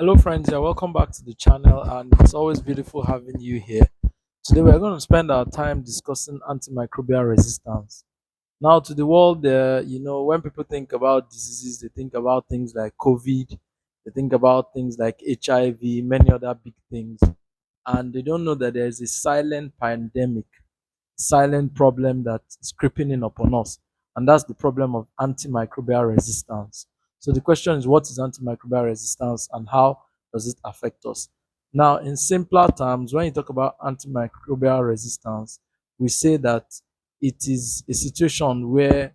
Hello, friends. Yeah, welcome back to the channel, and it's always beautiful having you here. Today, we're going to spend our time discussing antimicrobial resistance. Now, to the world, when people think about diseases, they think about things like COVID, they think about things like HIV, many other big things, and they don't know that there is a silent pandemic, silent problem that is creeping in upon us, and that's the problem of antimicrobial resistance. So the question is, what is antimicrobial resistance and how does it affect us? Now, in simpler terms, when you talk about antimicrobial resistance, we say that it is a situation where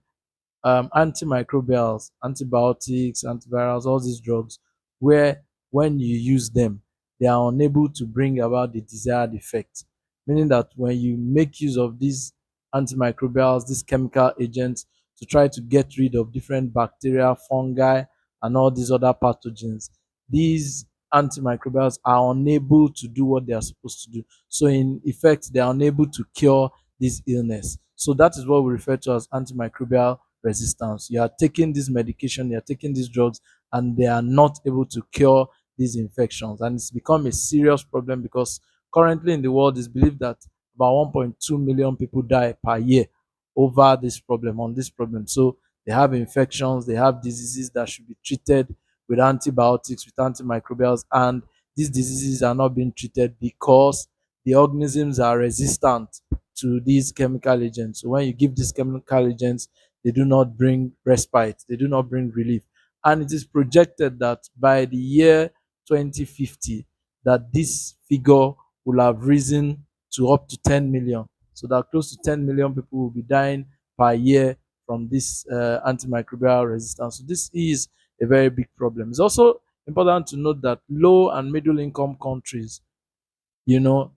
antimicrobials, antibiotics, antivirals, all these drugs, where when you use them, they are unable to bring about the desired effect. Meaning that when you make use of these antimicrobials, these chemical agents, to try to get rid of different bacteria, fungi, and all these other pathogens, these antimicrobials are unable to do what they are supposed to do. So, in effect, they are unable to cure this illness. So, that is what we refer to as antimicrobial resistance. You are taking this medication, you are taking these drugs, and they are not able to cure these infections. And it's become a serious problem because currently in the world, it's believed that about 1.2 million people die per year over this problem, on this problem. So they have infections, they have diseases that should be treated with antibiotics, with antimicrobials, and these diseases are not being treated because the organisms are resistant to these chemical agents. So when you give these chemical agents, they do not bring respite, they do not bring relief. And it is projected that by the year 2050, that this figure will have risen to up to 10 million. So that close to 10 million people will be dying per year from this antimicrobial resistance. So this is a very big problem. It's also important to note that low and middle income countries, you know,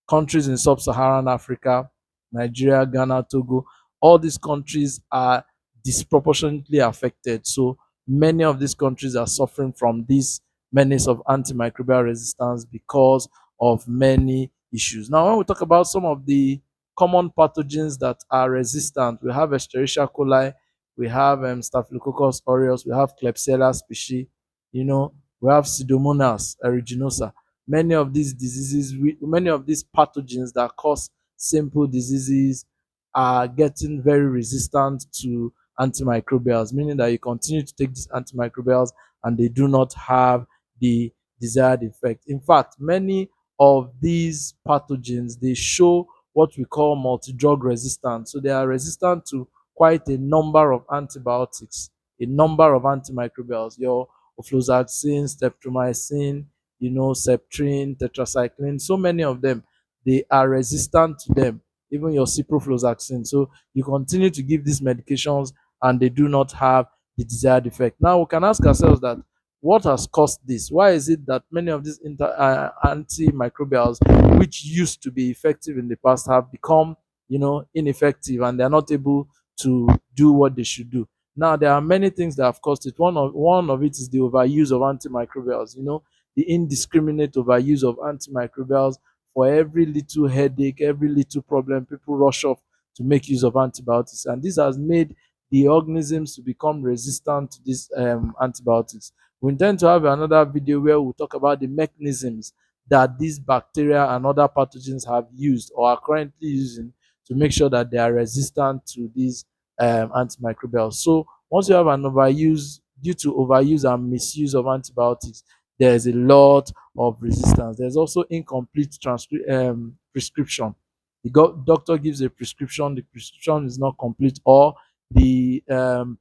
countries in sub-Saharan Africa, Nigeria, Ghana, Togo, all these countries are disproportionately affected. So many of these countries are suffering from this menace of antimicrobial resistance because of many issues. Now, when we talk about some of the common pathogens that are resistant, we have Escherichia coli, we have Staphylococcus aureus, we have Klebsiella species, we have Pseudomonas aeruginosa. Many of these diseases, many of these pathogens that cause simple diseases are getting very resistant to antimicrobials, meaning that you continue to take these antimicrobials and they do not have the desired effect. In fact, many of these pathogens, they show what we call multi-drug resistance. So they are resistant to quite a number of antibiotics, a number of antimicrobials, your ofloxacin, streptomycin, Septrin, tetracycline, so many of them, they are resistant to them, even your ciprofloxacin. So you continue to give these medications and they do not have the desired effect. Now we can ask ourselves that what has caused this? Why is it that many of these antimicrobials, which used to be effective in the past, have become, ineffective and they are not able to do what they should do? Now there are many things that have caused it. One of it is the overuse of antimicrobials. The indiscriminate overuse of antimicrobials. For every little headache, every little problem, people rush off to make use of antibiotics, and this has made the organisms to become resistant to these antibiotics. We intend to have another video where we'll talk about the mechanisms that these bacteria and other pathogens have used or are currently using to make sure that they are resistant to these antimicrobials. So once you have an overuse, due to overuse and misuse of antibiotics, there's a lot of resistance. There's also incomplete prescription. The doctor gives a prescription, the prescription is not complete, or the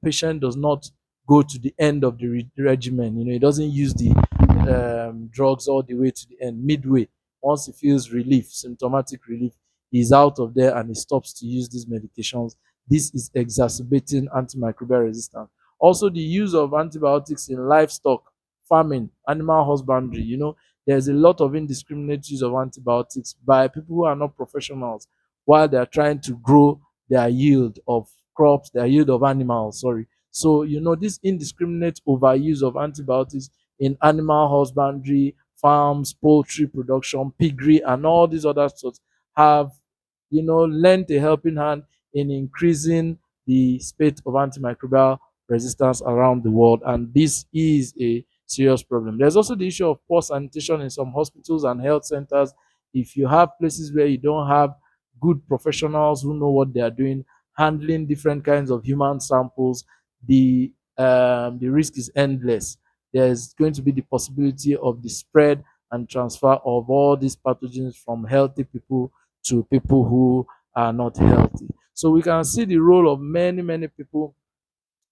patient does not go to the end of the regimen. He doesn't use the drugs all the way to the end. Midway, once he feels relief, symptomatic relief, he's out of there and he stops to use these medications. This is exacerbating antimicrobial resistance. Also, the use of antibiotics in livestock farming, animal husbandry, there's a lot of indiscriminate use of antibiotics by people who are not professionals while they are trying to grow their yield of crops, their yield of animals, sorry. So, this indiscriminate overuse of antibiotics in animal husbandry, farms, poultry production, piggery, and all these other sorts have, lent a helping hand in increasing the spate of antimicrobial resistance around the world. And this is a serious problem. There's also the issue of poor sanitation in some hospitals and health centers. If you have places where you don't have good professionals who know what they are doing, handling different kinds of human samples, the risk is endless. There's going to be the possibility of the spread and transfer of all these pathogens from healthy people to people who are not healthy. So we can see the role of many people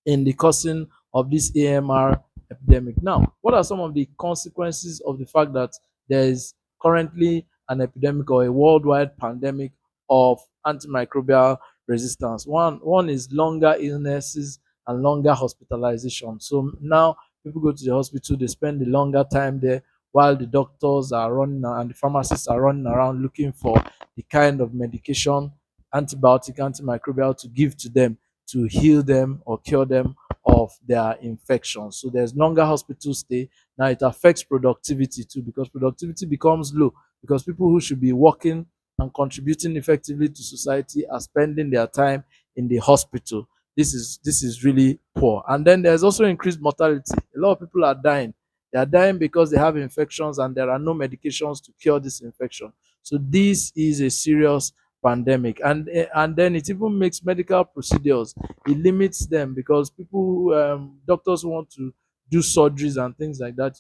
in the causing of this AMR epidemic. Now, what are some of the consequences of the fact that there is currently an epidemic or a worldwide pandemic of antimicrobial resistance? One is longer illnesses and longer hospitalization. So now people go to the hospital, they spend a longer time there while the doctors are running and the pharmacists are running around looking for the kind of medication, antibiotic, antimicrobial to give to them to heal them or cure them of their infections. So there's longer hospital stay. Now it affects productivity too because productivity becomes low because people who should be working and contributing effectively to society are spending their time in the hospital. This is really poor. And then there's also increased mortality. A lot of people are dying. They are dying because they have infections and there are no medications to cure this infection. So this is a serious pandemic, and then it even makes medical procedures, it limits them because people doctors want to do surgeries and things like that,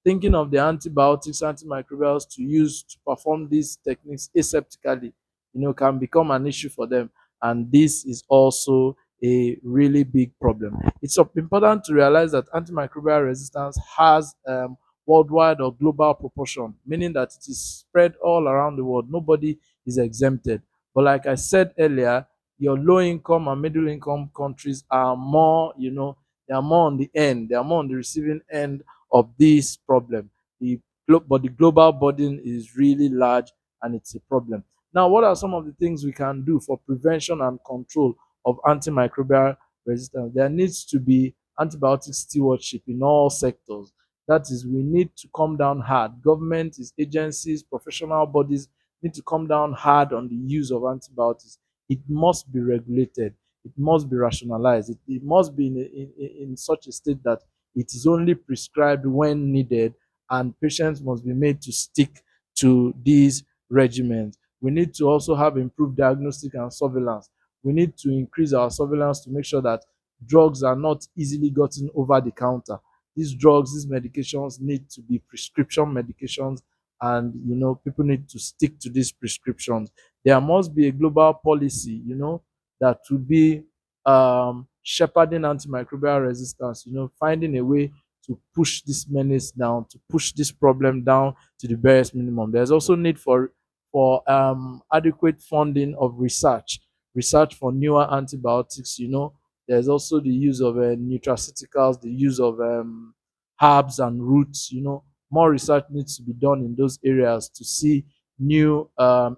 thinking of the antibiotics, antimicrobials to use to perform these techniques aseptically, can become an issue for them, and this is also a really big problem. It's important to realize that antimicrobial resistance has worldwide or global proportion, meaning that it is spread all around the world. Nobody is exempted. But like I said earlier, your low income and middle income countries are more, they are more on the end, they are more on the receiving end of this problem. But the global burden is really large and it's a problem. Now, what are some of the things we can do for prevention and control of antimicrobial resistance? There needs to be antibiotic stewardship in all sectors. That is, we need to come down hard. Government, agencies, professional bodies need to come down hard on the use of antibiotics. It must be regulated. It must be rationalized. It must be in such a state that it is only prescribed when needed, and patients must be made to stick to these regimens. We need to also have improved diagnostic and surveillance. We need to increase our surveillance to make sure that drugs are not easily gotten over the counter. These drugs, these medications need to be prescription medications, and people need to stick to these prescriptions. There must be a global policy, that would be shepherding antimicrobial resistance, finding a way to push this menace down, to push this problem down to the barest minimum. There's also need for adequate funding of research for newer antibiotics. There's also the use of nutraceuticals, the use of herbs and roots. More research needs to be done in those areas to see new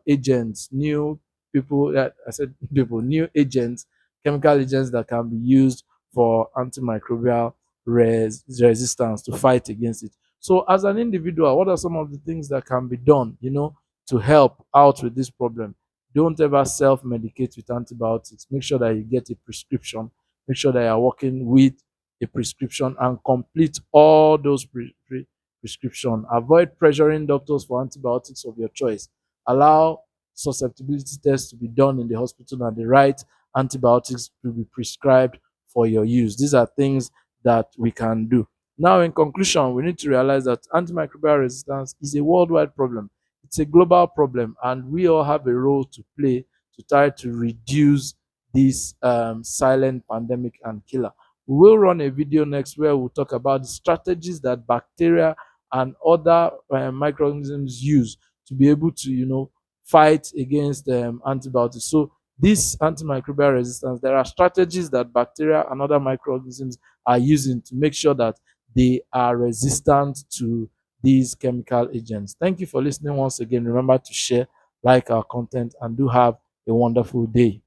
agents, new people. I said people, new agents, chemical agents that can be used for antimicrobial resistance to fight against it. So, as an individual, what are some of the things that can be done, to help out with this problem? Don't ever self medicate with antibiotics. Make sure that you get a prescription. Make sure that you're working with a prescription and complete all those prescription. Avoid pressuring doctors for antibiotics of your choice. Allow susceptibility tests to be done in the hospital and the right antibiotics to be prescribed for your use. These are things that we can do. Now, in conclusion, we need to realize that antimicrobial resistance is a worldwide problem. It's a global problem, and we all have a role to play to try to reduce this silent pandemic and killer. We will run a video next where we'll talk about the strategies that bacteria and other microorganisms use to be able to, fight against antibiotics. So this antimicrobial resistance, there are strategies that bacteria and other microorganisms are using to make sure that they are resistant to these chemical agents. Thank you for listening once again. Remember to share, like our content, and do have a wonderful day.